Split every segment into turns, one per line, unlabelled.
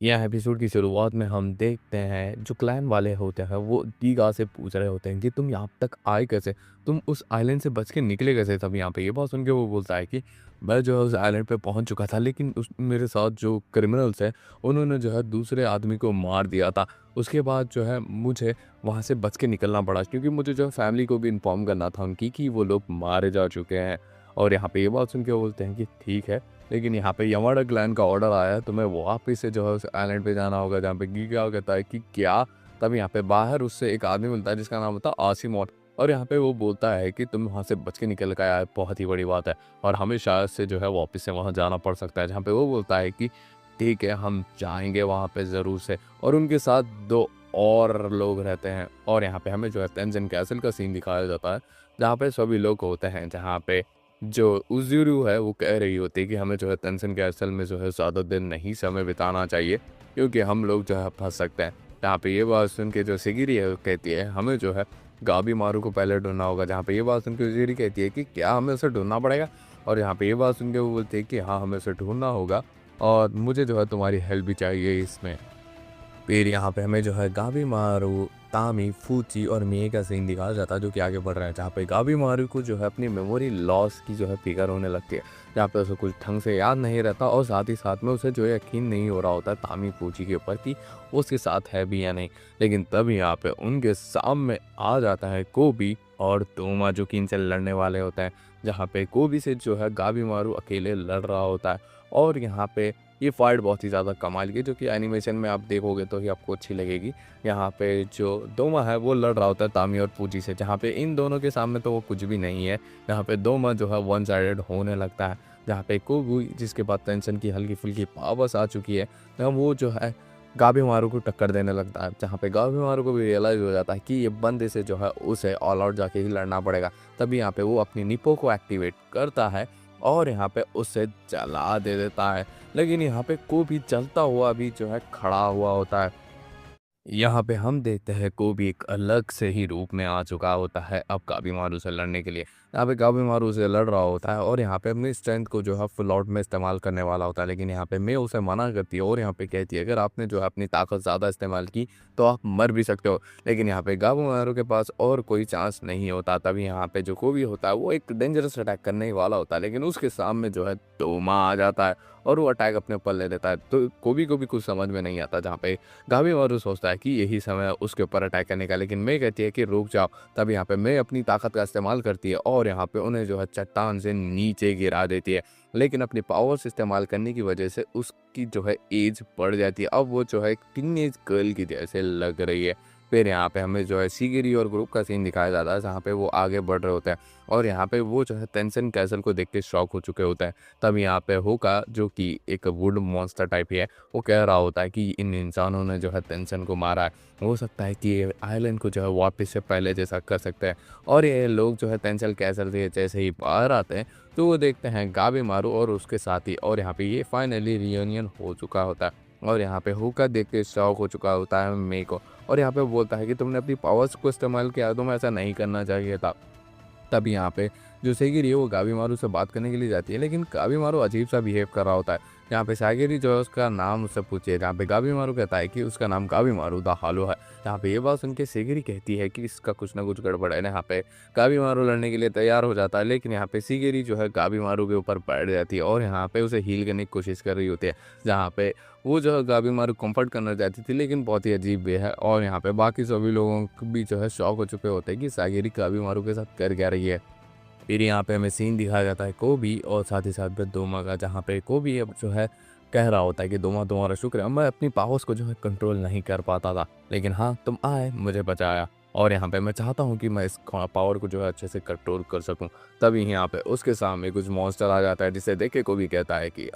यह एपिसोड की शुरुआत में हम देखते हैं जो क्लैन वाले होते हैं वो दीगा से पूछ रहे होते हैं कि तुम यहाँ तक आए कैसे, तुम उस आइलैंड से बच के निकले कैसे। तब यहाँ पे ये बात सुन के वो बोलता है कि मैं जो है उस आइलैंड पे पहुंच चुका था, लेकिन उस मेरे साथ जो क्रिमिनल्स हैं उन्होंने जो है दूसरे आदमी को मार दिया था। उसके बाद जो है मुझे वहाँ से बच के निकलना पड़ा, क्योंकि मुझे जो है फैमिली को भी इन्फॉर्म करना था उनकी कि वो लोग मारे जा चुके हैं। और यहाँ पे ये बात सुन के वो बोलते हैं कि ठीक है, लेकिन यहाँ पे यमड़ा क्लैन का ऑर्डर आया है, तुम्हें वापस से जो है उस आइलैंड पे जाना होगा जहाँ पे गीगा कहता है कि क्या। तब यहाँ पे बाहर उससे एक आदमी मिलता है जिसका नाम होता है आसिमोन। और यहाँ पे वो बोलता है कि तुम वहाँ से बच के निकल के आया, बहुत ही बड़ी बात है, और हमें शायद से जो है वापस से वहाँ जाना पड़ सकता है। जहाँ पे वो बोलता है कि ठीक है, हम जाएंगे वहाँ पे ज़रूर से। और उनके साथ दो और लोग रहते हैं। और यहाँ पे हमें जो है तेंजिन कैसल का सीन दिखाया जाता है, जहाँ पे सभी लोग होते हैं। जहाँ पे जो उज़ुरु है वो कह रही होती है कि हमें जो है तेंजिन कैसल में जो है ज़्यादा दिन नहीं समय बिताना चाहिए, क्योंकि हम लोग जो है फंस सकते हैं। यहाँ पे ये बात सुन के जो सिगिरी है वो कहती है हमें जो है गाबी मारू को पहले ढूंढना होगा। जहाँ पे ये बात सुन के उज़ुरु कहती है कि क्या हमें उसे ढूंढना पड़ेगा। और यहाँ पे ये बात सुन के वो बोलती है कि हाँ, हमें उसे ढूंढना होगा और मुझे जो है तुम्हारी हेल्प भी चाहिए इसमें। फिर यहाँ पे हमें जो है गाबी मारू, तामी, फूची और मिए का सीन दिखाया जाता है जो कि आगे बढ़ रहा है। जहाँ पे गाबी मारू को जो है अपनी मेमोरी लॉस की जो है फिक्र होने लगती है, जहाँ पे उसे कुछ ढंग से याद नहीं रहता और साथ ही साथ में उसे जो है यकीन नहीं हो रहा होता है तामी फूची के ऊपर कि वो उसके साथ है भी या नहीं। लेकिन तब यहाँ पे उनके सामने आ जाता है कोबी और तोमा जो कि इनसे लड़ने वाले होते हैं। जहाँ पे कोबी से जो है गाबी मारू अकेले लड़ रहा होता है। और यहाँ पे ये फाइट बहुत ही ज़्यादा कमाल की, जो कि एनिमेशन में आप देखोगे तो ही आपको अच्छी लगेगी। यहाँ पे जो दोमा है वो लड़ रहा होता है तामी और पूजी से, जहाँ पे इन दोनों के सामने तो वो कुछ भी नहीं है। यहाँ पे दोमा जो है वन साइडेड होने लगता है। जहाँ पे कोबू जिसके बाद टेंशन की हल्की फुल्की पावर्स आ चुकी है, जहाँ वो जो है गाबी मारू को टक्कर देने लगता है। जहाँ पे गाबी मारू को भी रियलाइज़ हो जाता है कि ये बंदे से जो है उसे ऑल आउट जाके ही लड़ना पड़ेगा। तभी यहाँ पे वो अपनी निपो को एक्टिवेट करता है और यहाँ पे उससे जला दे देता है। लेकिन यहाँ पे को भी चलता हुआ भी जो है खड़ा हुआ होता है। यहाँ पे हम देखते हैं को भी एक अलग से ही रूप में आ चुका होता है अब काबीमारू से लड़ने के लिए। यहाँ पे काबीमारू से लड़ रहा होता है और यहाँ पे अपनी स्ट्रेंथ को जो है फुल आउट में इस्तेमाल करने वाला होता है। लेकिन यहाँ पे मैं उसे मना करती है और यहाँ पे कहती है अगर आपने जो है अपनी ताकत ज़्यादा इस्तेमाल की तो आप मर भी सकते हो। लेकिन यहाँ पे काबीमारू के पास और कोई चांस नहीं होता। तभी यहाँ पे जो कोबी होता है वो एक डेंजरस अटैक करने ही वाला होता है, लेकिन उसके सामने जो है तोमा आ जाता है और वो अटैक अपने ऊपर ले लेता है। तो कोबी को भी कुछ समझ में नहीं आता। जहाँ पे गावी मारू सोचता है कि यही समय है उसके ऊपर अटैक करने का, लेकिन मैं कहती है कि रुक जाओ। तब यहाँ पे मैं अपनी ताकत का इस्तेमाल करती है और यहाँ पे उन्हें जो है चट्टान से नीचे गिरा देती है। लेकिन अपनी पावर्स इस्तेमाल करने की वजह से उसकी जो है एज बढ़ जाती है। अब वो जो है टीनेज गर्ल की जैसे लग रही है। फिर यहाँ पे हमें जो है सीगिरी और ग्रुप का सीन दिखाया जाता है, जहाँ पे वो आगे बढ़ रहे होते हैं और यहाँ पे वो जो है टेंशन कैसल को देख के शॉक हो चुके होते हैं। तब यहाँ पे होका जो कि एक वुड मॉन्स्टर टाइप ही है, वो कह रहा होता है कि इन इंसानों ने जो है टेंशन को मारा है, हो सकता है कि ये आइलैंड को जो है वापस से पहले जैसा कर सकते हैं। और ये लोग जो है टेंशन कैसल से जैसे ही बाहर आते हैं तो वो देखते हैं गाबी मारू और उसके साथी, और यहाँ पे ये फाइनली रियूनियन हो चुका होता है। और यहाँ पे होका देख के शौक हो चुका होता है मे को, और यहाँ पे बोलता है कि तुमने अपनी पावर्स को इस्तेमाल किया, तुम्हें ऐसा नहीं करना चाहिए था। तब यहाँ पे जो सेगिरी है वो गाबीमारू से बात करने के लिए जाती है, लेकिन गाबीमारू अजीब सा बिहेव कर रहा होता है। यहाँ पे सागिरी जो है उसका नाम उससे पूछे, जहाँ पे गाबीमारू कहता है कि उसका नाम गाबीमारू द हालो है। यहाँ पे ये बात सुन के सेगिरी कहती है कि इसका कुछ ना कुछ गड़बड़ है। यहाँ पे गाबीमारू लड़ने के लिए तैयार हो जाता है, लेकिन यहाँ पे सेगिरी जो है गाबीमारू के ऊपर बैठ जाती है और यहाँ पे उसे हील करने की कोशिश कर रही होती है। जहाँ पे वो जो है गाबीमारू कंफर्ट करना चाहती थी, लेकिन बहुत ही अजीब वे है। और यहाँ पे बाकी सभी लोगों को भी जो है शौक हो चुके होते हैं कि सागिरी गाबीमारू के साथ कर क्या रही है। फिर यहाँ पे हमें सीन दिखाया जाता है कोबी और साथ ही साथ में दोमा का, जहाँ पे कोबी अब जो है कह रहा होता है कि दोमा तुम्हारा शुक्र है, मैं अपनी पावर्स को जो है कंट्रोल नहीं कर पाता था, लेकिन हाँ तुम आए मुझे बचाया, और यहाँ पे मैं चाहता हूँ कि मैं इस पावर को जो है अच्छे से कंट्रोल कर सकूँ। तभी यहाँ पे उसके सामने कुछ मॉन्स्टर आ जाता है, जिसे देख के कोबी कहता है कि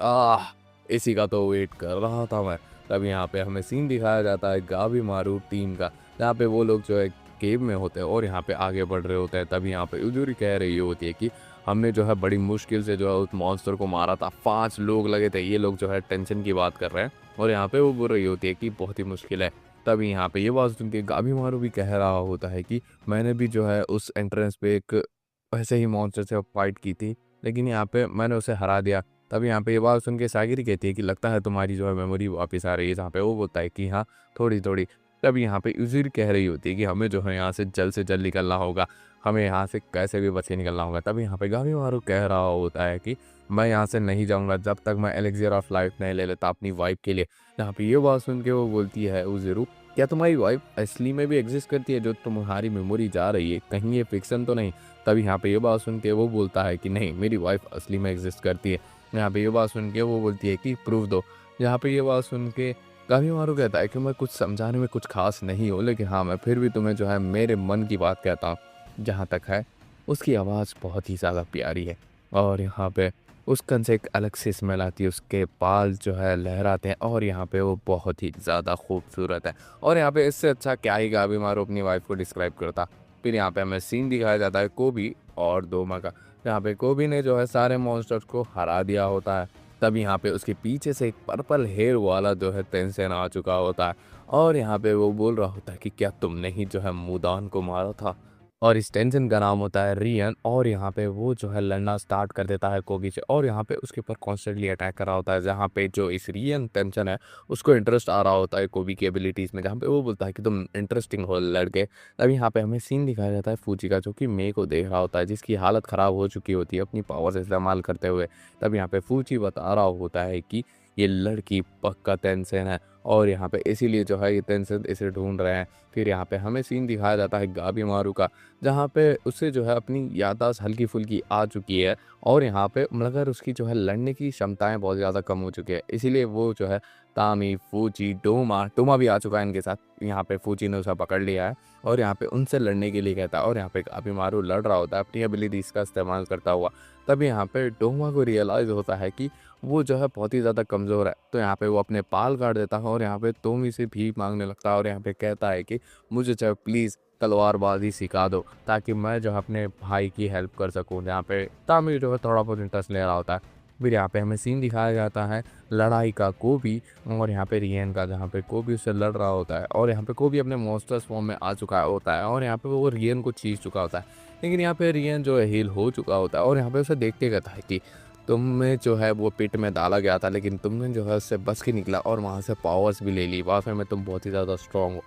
इसी का तो वेट कर रहा था मैं। तब यहाँ पे हमें सीन दिखाया जाता है गाबी मारू टीम का, जहाँ पे वो लोग जो है केव में होते हैं और यहाँ पे आगे बढ़ रहे होते हैं। तभी यहाँ पे उजूरी कह रही होती है कि हमने जो है बड़ी मुश्किल से जो है उस मॉन्स्टर को मारा था, 5 लोग लगे थे। ये लोग जो है टेंशन की बात कर रहे हैं और यहाँ पे वो बोल रही होती है कि बहुत ही मुश्किल है। तभी यहाँ पे ये बात सुन के गाबी मारू भी कह रहा होता है कि मैंने भी जो है उस एंट्रेंस पे एक ऐसे ही मॉन्स्टर से फाइट की थी, लेकिन यहाँ पे मैंने उसे हरा दिया। तब यहाँ पे ये बात सुन के सागिरी कहती है कि लगता है तुम्हारी जो है मेमोरी वापस आ रही है, जहाँ पे वो बोलता है कि हाँ, थोड़ी-थोड़ी। तब यहाँ पे उज़िर कह रही होती है कि हमें जो है यहाँ से जल्द निकलना होगा, हमें यहाँ से कैसे भी बच के निकलना होगा। तब यहाँ पे गामीमारू कह रहा होता है कि मैं यहाँ से नहीं जाऊँगा जब तक मैं एलिक्सिर ऑफ लाइफ नहीं ले लेता अपनी वाइफ़ के लिए। जहाँ पे ये बात सुन के वो बोलती है उज़िर, क्या तुम्हारी वाइफ़ असली में भी एग्ज़िस्ट करती है जो तुम्हारी मेमोरी जा रही है? कहीं ये फ़िक्शन तो नहीं? तब यहाँ पे ये बात सुन के वो बोलता है कि नहीं, मेरी वाइफ़ असली में एग्ज़िस्ट करती है। यहाँ पे ये बात सुन के वो बोलती है कि प्रूफ़ दो। यहाँ पे ये बात सुन के गामीमारू कहता है कि मैं कुछ समझाने में कुछ ख़ास नहीं हूँ, लेकिन हाँ, मैं फिर भी तुम्हें जो है मेरे मन की बात कहता हूँ। जहाँ तक है, उसकी आवाज़ बहुत ही ज़्यादा प्यारी है और यहाँ पे उस कन से एक अलग सी स्मेल आती है, उसके बाल जो है लहराते हैं और यहाँ पे वो बहुत ही ज़्यादा खूबसूरत है। और यहाँ पे इससे अच्छा क्या ही गाबीमारू अपनी वाइफ़ को डिस्क्राइब करता। फिर यहाँ पे हमें सीन दिखाया जाता है कोबी और डोमा का। यहाँ पे कोबी ने जो है सारे मॉन्स्टर्स को हरा दिया होता है। तब यहाँ पे उसके पीछे से एक पर्पल हेयर वाला जो है तेंसेन आ चुका होता है और यहाँ पे वो बोल रहा होता है कि क्या तुमने ही जो है मुदान को मारा था। और इस टेंशन का नाम होता है रियन और यहाँ पे वो जो है लड़ना स्टार्ट कर देता है कोगी से और यहाँ पे उसके ऊपर कॉन्स्टेंटली अटैक कर रहा होता है, जहाँ पे जो इस रियन टेंशन है उसको इंटरेस्ट आ रहा होता है कोबी की एबिलिटीज़ में, जहाँ पे वो बोलता है कि तुम इंटरेस्टिंग हो लड़के। तब यहाँ पे हमें सीन दिखाया जाता है फूजी का, जो कि मे को देख रहा होता है जिसकी हालत ख़राब हो चुकी होती है अपनी पावर्स इस्तेमाल करते हुए। तब यहाँ पे फूजी बता रहा होता है कि ये लड़की पक्का तेंसेन है और यहाँ पे इसीलिए जो है ये तेंसेन इसे ढूंढ रहे हैं। फिर यहाँ पे हमें सीन दिखाया जाता है गाबीमारू का, जहाँ पे उससे जो है अपनी याददाश्त हल्की-फुल्की आ चुकी है और यहाँ पे मगर उसकी जो है लड़ने की क्षमताएँ बहुत ज़्यादा कम हो चुकी है। इसीलिए वो जो है तामी, फूजी, डोमा भी आ चुका है इनके साथ। यहाँ पे फूजी ने उसे पकड़ लिया है और यहाँ पे उनसे लड़ने के लिए कहता है और यहाँ पे गाबीमारू लड़ रहा होता है अपनी एबिलिटीज़ का इस्तेमाल करता हुआ। तब यहाँ पे डोमा को रियलाइज़ होता है कि वो जो है बहुत ही ज़्यादा कमज़ोर है। तो यहाँ पे वो अपने बाल काट देता है और यहाँ पे तोमी से भीख माँगने लगता है और यहाँ पे कहता है कि मुझे चाहे प्लीज़ तलवारबाज़ी सिखा दो ताकि मैं जो है अपने भाई की हेल्प कर सकूँ। जहाँ पे तामी जो है थोड़ा बहुत इंटरेस्ट ले रहा होता है। फिर यहाँ पे हमें सीन दिखाया जाता है लड़ाई का कोबी और यहाँ पे रियन का, जहाँ पे कोबी उससे लड़ रहा होता है और यहाँ पे कोबी अपने मॉन्स्टर्स फॉर्म में आ चुका होता है और यहाँ पे वो रियन को चीर चुका होता है। लेकिन यहाँ पे रियन जो है हील हो चुका होता है और यहाँ पे उसे देख के कहता है कि तुम्हें जो है वो पिट में डाला गया था, लेकिन तुमने जो है उससे बच के निकला और वहाँ से पावर्स भी ले ली। वाक़ई में तुम बहुत ही ज़्यादा स्ट्रॉन्ग हो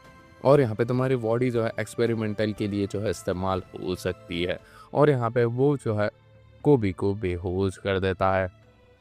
और यहाँ पे तुम्हारी बॉडी जो है एक्सपेरिमेंटल के लिए जो है इस्तेमाल हो सकती है। और यहाँ पे वो जो है कोबी को बेहोश कर देता है।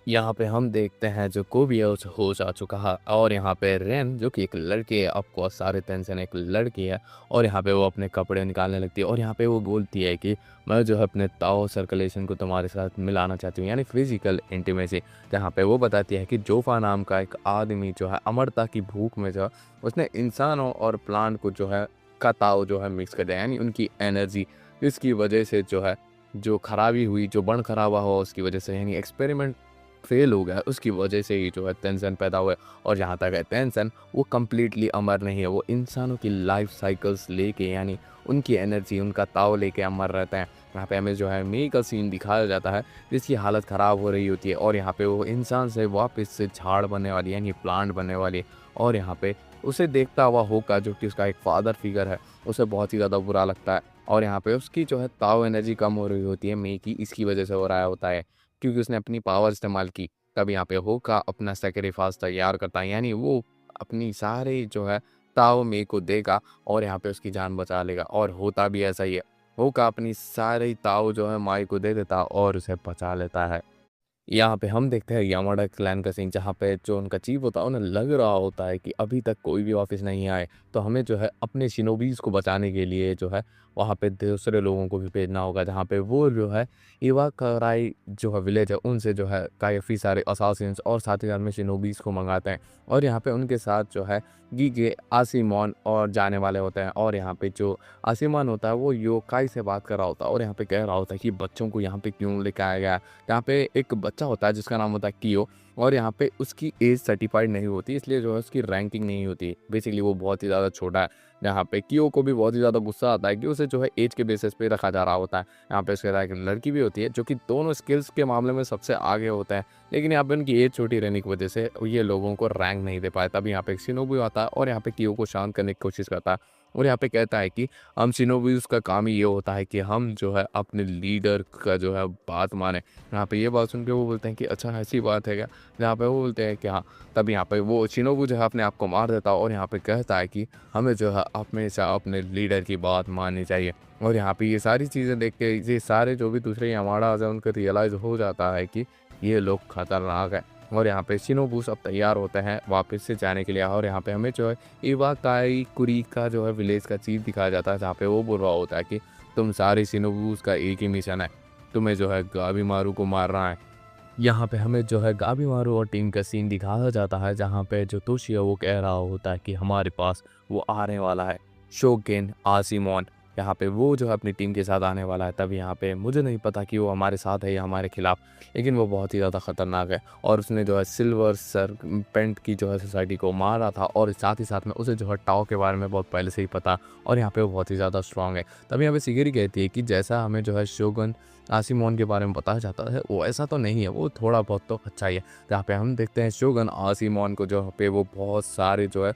यहाँ पे हम देखते हैं जो कोबी है उसे होश आ चुका है और यहाँ पे रेन जो कि एक लड़की है, ऑफ सारे टेंशन एक लड़की है और यहाँ पे वो अपने कपड़े निकालने लगती है और यहाँ पे वो बोलती है कि मैं जो है अपने ताओ सर्कुलेशन को तुम्हारे साथ मिलाना चाहती हूँ, यानी फिजिकल इंटीमेसी। जहाँ पे वो बताती है कि जोफा नाम का एक आदमी जो है अमरता की भूख में जो है उसने इंसानों और प्लांट को जो है का ताओ जो है मिक्स कर दिया, यानी उनकी एनर्जी, जिसकी वजह से जो है जो खराबी हुई, जो बन खराबा हुआ उसकी वजह से, यानी एक्सपेरिमेंट फेल हो गया, उसकी वजह से ही जो है टेंशन पैदा हुआ है। और जहाँ तक है टेंशन, वो कम्प्लीटली अमर नहीं है, वो इंसानों की लाइफ साइकिल्स लेके, यानी उनकी एनर्जी, उनका ताव लेके अमर रहते हैं। यहाँ पे हमें जो है मे का सीन दिखाया जाता है जिसकी हालत ख़राब हो रही होती है और यहाँ पे वो इंसान से वापस से झाड़ बनने वाली है, यानी प्लांट बनने वाली है। और यहाँ पे उसे देखता हुआ होका, जो कि उसका एक फादर फिगर है, उसे बहुत ही ज़्यादा बुरा लगता है और यहाँ पे उसकी जो है ताव एनर्जी कम हो रही होती है मे की, इसकी वजह से हो रहा होता है क्योंकि उसने अपनी पावर इस्तेमाल की। तब यहाँ पे होका अपना सैक्रिफास तैयार करता है, यानी वो अपनी सारे जो है ताओ मे को देगा और यहाँ पे उसकी जान बचा लेगा और होता भी ऐसा ही है। होका अपनी सारी ताओ जो है माई को दे देता और उसे बचा लेता है। यहाँ पे हम देखते हैं यामाडा क्लैन का सीन, जहाँ पे जो उनका चीफ होता है उन्हें लग रहा होता है कि अभी तक कोई भी वापस नहीं आए, तो हमें जो है अपने शिनोबीज़ को बचाने के लिए जो है वहाँ पे दूसरे लोगों को भी भेजना होगा, जहाँ पे वो जो है इवाकाराई जो है विलेज है उनसे जो है काफ़ी सारे असासिन्स और साथ ही साथ में शिनोबीज़ को मंगाते हैं और यहाँ पे उनके साथ जो है गीगे, आसिमॉन और जाने वाले होते हैं। और यहाँ पे जो आसिमॉन होता है वो योकाई से बात कर रहा होता है और यहाँ पे कह रहा होता है कि बच्चों को यहाँ पे क्यों लेके आया गया। यहाँ पे एक बच्चा होता है जिसका नाम होता है कियो और यहाँ पे उसकी एज सर्टिफाइड नहीं होती, इसलिए जो है उसकी रैंकिंग नहीं होती। बेसिकली वो बहुत ही ज़्यादा छोटा है। यहाँ पे कियो को भी बहुत ही ज़्यादा गुस्सा आता है कि उसे जो है एज के बेसिस पे रखा जा रहा होता है। यहाँ पे उसके साथ एक लड़की भी होती है जो कि दोनों स्किल्स के मामले में सबसे आगे होता है, लेकिन यहाँ पे उनकी एज छोटी रहने की वजह से ये लोगों को रैंक नहीं दे पाए। तभी यहाँ पे एक शिनोबी आता है और यहाँ पे कियो को शांत करने की कोशिश करता है और यहाँ पे कहता है कि हम शिनोबीज़ का काम ही ये होता है कि हम जो है अपने लीडर का जो है बात माने। यहाँ पे ये बात सुन के वो बोलते हैं कि अच्छा ऐसी बात है क्या? जहाँ पे वो बोलते हैं कि हाँ, तब यहाँ पे वो शिनोबू जो है अपने आप को मार देता है और यहाँ पे कहता है कि हमें जो है हमेशा अपने लीडर की बात माननी चाहिए। और यहाँ पे ये सारी चीज़ें देख के ये सारे जो भी दूसरे यामाडाज़ हैं उनको रियलाइज़ हो जाता है कि ये लोग खतरनाक हैं। और यहाँ पे शिनोबू सब तैयार होते हैं वापस से जाने के लिए और यहाँ पे हमें जो है इवाकाई कुरिका जो है विलेज का चीफ दिखाया जाता है, जहाँ पे वो बोल रहा होता है कि तुम सारे शिनोबूज़ का एक ही मिशन है, तुम्हें जो है गाबिमारू को मारना है। यहाँ पे हमें जो है गाबिमारू और टीम का सीन दिखाया जाता है, जहाँ पे जो तोशिया वो कह रहा होता है कि हमारे पास वो आने वाला है शोगेन आज़िमोन। यहाँ पे वो जो है अपनी टीम के साथ आने वाला है। तब यहाँ पे मुझे नहीं पता कि वो हमारे साथ है या हमारे खिलाफ, लेकिन वो बहुत ही ज़्यादा खतरनाक है और उसने जो है सिल्वर सरपेंट की जो है सोसाइटी को मारा था और साथ ही साथ में उसे जो है टाओ के बारे में बहुत पहले से ही पता और यहाँ पे वो बहुत ही ज़्यादा स्ट्रांग है। तब यहाँ पे शिगेरी कहती है कि जैसा हमें जो है शोगन आसिमोन के बारे में बताया जाता है वो ऐसा तो नहीं है, वो थोड़ा बहुत तो अच्छा ही है। जहाँ पे हम देखते हैं शोगन आसिमोन को जो पे वो बहुत सारे जो है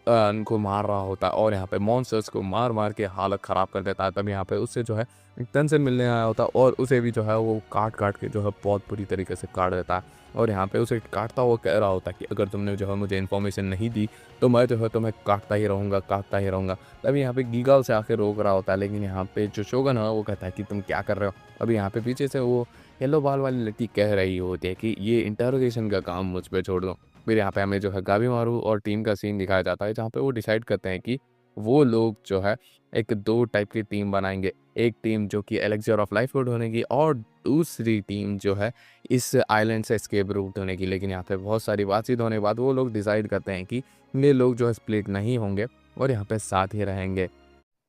उनको मार रहा होता है और यहाँ पे मॉन्स्टर्स को मार मार के हालत ख़राब कर देता है। तब यहाँ पे उससे जो है टेंशन मिलने आया होता है और उसे भी जो है वो काट काट के जो है बहुत बुरी तरीके से काट देता है और यहाँ पे उसे काटता हुआ कह रहा होता है कि अगर तुमने जो है मुझे इन्फॉर्मेशन नहीं दी तो मैं जो है तुम्हें काटता ही रहूँगा, काटता ही रहूँगा। तभी यहाँ पे गीगा उसे आके रोक रहा होता है, लेकिन यहाँ पे जो शोगन है वो कहता है कि तुम क्या कर रहे हो। अभी यहाँ पे पीछे से वो येलो बाल वाली लड़की कह रही होती है कि ये इंटरोगेशन का काम मुझ पे छोड़ दो। फिर यहाँ पे हमें जो है गाबिमारू और टीम का सीन दिखाया जाता है, जहाँ पे वो डिसाइड करते हैं कि वो लोग जो है एक 2 टाइप की टीम बनाएँगे। एक टीम जो कि एलिक्सियर ऑफ लाइफ को ढूँढेगी और दूसरी टीम जो है इस आइलैंड से एस्केप रूट ढूँढेगी। लेकिन यहाँ पे बहुत सारी बातचीत होने के बाद वो लोग डिसाइड करते हैं कि ये लोग जो है स्प्लिट नहीं होंगे और यहाँ पे साथ ही रहेंगे।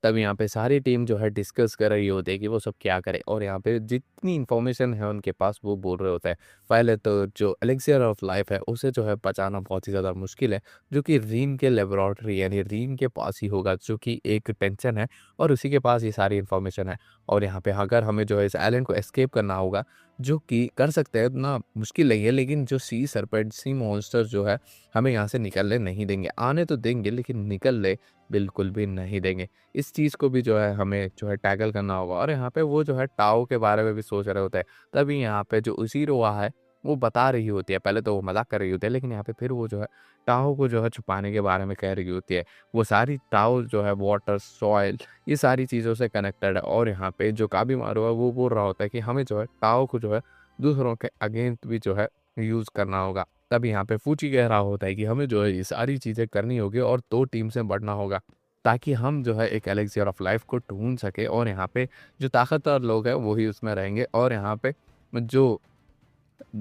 तब यहाँ पे सारी टीम जो है डिस्कस कर रही होती है कि वो सब क्या करें और यहाँ पे जितनी इन्फॉर्मेशन है उनके पास वो बोल रहे होते हैं। पहले तो जो एलिक्सियर ऑफ लाइफ है उसे जो है बचाना बहुत ही ज़्यादा मुश्किल है, जो कि रीन के लेबोरेटरी यानी रीन के पास ही होगा, जो कि एक टेंशन है और उसी के पास ये सारी इन्फॉर्मेशन है। और यहाँ पे अगर हमें जो है इस आइलैंड को एस्केप करना होगा, जो कि कर सकते हैं, इतना मुश्किल नहीं है, लेकिन जो सी सरपेंट सी मॉन्स्टर जो है हमें यहाँ से निकलने नहीं देंगे। आने तो देंगे लेकिन निकलने बिल्कुल भी नहीं देंगे। इस चीज़ को भी जो है हमें जो है टैकल करना होगा और यहाँ पे वो जो है टाओ के बारे में भी सोच रहे होते हैं। तभी यहाँ पे जो उसीरोआ है वो बता रही होती है, पहले तो वो मज़ाक कर रही होती है, लेकिन यहाँ पे फिर वो जो है टाओ को जो है छुपाने के बारे में कह रही होती है। वो सारी टाओ जो है वाटर, सॉइल, ये सारी चीज़ों से कनेक्टेड है और यहाँ पे जो काबिमारो है वो बोल रहा होता है कि हमें जो है टाओ को जो है दूसरों के अगेंस्ट भी जो है यूज़ करना होगा। तब यहाँ पे फूची कह रहा होता है कि हमें जो है ये सारी चीज़ें करनी होगी और 2 टीम से बढ़ना होगा, ताकि हम जो है एक एलिक्सियर ऑफ लाइफ को ढूँढ सकें और यहाँ पे जो ताकतवर लोग हैं वो ही उसमें रहेंगे और यहाँ पे जो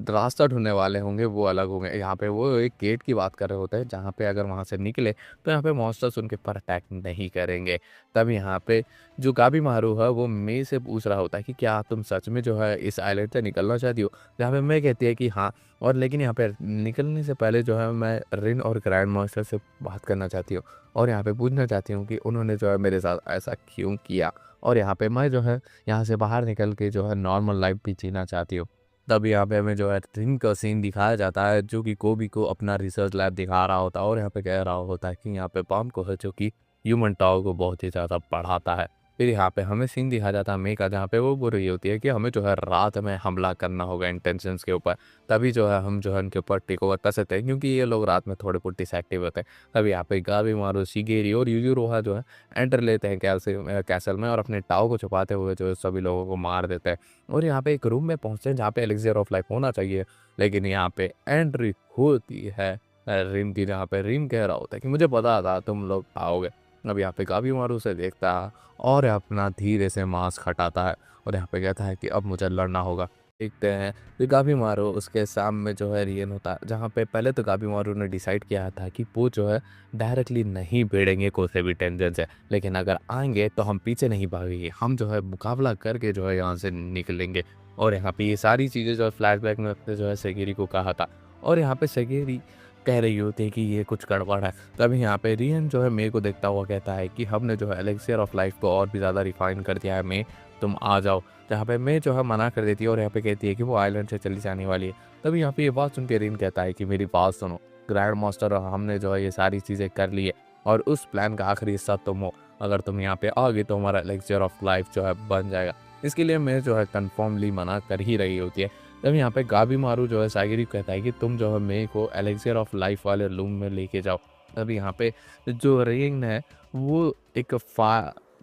रास्ता ढूँढने वाले होंगे वो अलग होंगे। यहाँ पे वो एक गेट की बात कर रहे होते हैं, जहाँ पे अगर वहाँ से निकले तो यहाँ पे मॉन्स्टर्स उनके ऊपर अटैक नहीं करेंगे। तब यहाँ पे जो गाबिमारू है वो मई से पूछ रहा होता है कि क्या तुम सच में जो है इस आइलैंड से निकलना चाहती हो? जहाँ पे मई कहती है कि हाँ, और लेकिन यहाँ पे निकलने से पहले जो है मैं रिन और ग्रैंड मास्टर से बात करना चाहती हूँ और यहाँ पे पूछना चाहती हूँ कि उन्होंने जो है मेरे साथ ऐसा क्यों किया? और यहाँ पे मैं जो है यहाँ से बाहर निकल के जो है नॉर्मल लाइफ़ भी जीना चाहती हूँ। तब यहाँ पे हमें जो है रिन का सीन दिखाया जाता है, जो कि कोबी को अपना रिसर्च लैब दिखा रहा होता है और यहाँ पे कह रहा होता है कि यहाँ पे पाम को है, जो कि ह्यूमन टाओ को बहुत ही ज़्यादा पढ़ाता है। फिर यहाँ पे हमें सीन दिखाया जाता है मई का, जहाँ पे वो बोल रही होती है कि हमें जो है रात में हमला करना होगा इंटेंशंस के ऊपर, तभी जो है हम जो है उनके ऊपर टेक ओवर कर सकते हैं, क्योंकि ये लोग रात में थोड़े बहुत डिसएक्टिव होते हैं। तभी यहाँ पे गाबिमारू, शिगेरी और यूजुरोहा जो है एंटर लेते हैं कैसल में और अपने टाओ को छुपाते हुए जो है सभी लोगों को मार देते हैं और यहाँ पे एक रूम में पहुँचते हैं जहाँ पे एलिक्सियर ऑफ लाइफ होना चाहिए, लेकिन यहाँ पे एंट्री होती है रिन की, जहाँ पे रिन कह रहा होता है कि मुझे पता था तुम लोग आओगे। अब यहाँ पे गाबिमारू उसे देखता है और अपना धीरे से मास्क हटाता है और यहाँ पे कहता है कि अब मुझे लड़ना होगा। देखते हैं फिर गाबिमारू उसके सामने जो है रियन होता है, जहाँ पे पहले तो गाबिमारू ने डिसाइड किया था कि वो जो है डायरेक्टली नहीं भिड़ेंगे कोई से भी टेंशन से, लेकिन अगर आएंगे तो हम पीछे नहीं भागेंगे, हम जो है मुकाबला करके जो है यहाँ से निकलेंगे। और यहाँ पे ये सारी चीज़ें जो है फ्लैशबैक में अपने जो है सेगिरी को कहा था और यहाँ पे सेगिरी कह रही होती है कि ये कुछ गड़बड़ है। तभी यहाँ पे रियन जो है मई को देखता हुआ कहता है कि हमने जो है एलिक्सियर ऑफ लाइफ को और भी ज़्यादा रिफाइन कर दिया है मई, तुम आ जाओ। जहाँ पे मई जो है मना कर देती है और यहाँ पे कहती है कि वो आइलैंड से चली जाने वाली है। तभी यहाँ पे ये बात सुन के रियन कहता है कि मेरी बात सुनो, ग्रैंड मास्टर हमने जो है ये सारी चीज़ें कर ली है, और उस प्लान का आखिरी हिस्सा तुम हो। अगर तुम यहाँ पे आओगे तो हमारा एलिक्सियर ऑफ लाइफ जो है बन जाएगा। इसके लिए मैं जो है कन्फर्मली मना कर ही रही होती है। तब यहाँ पे गाबी मारू जो है सागिरी को कहता है कि तुम जो है मेरे को एलिक्सियर ऑफ लाइफ वाले रूम में लेके जाओ। तब यहाँ पे जो रिंग है वो एक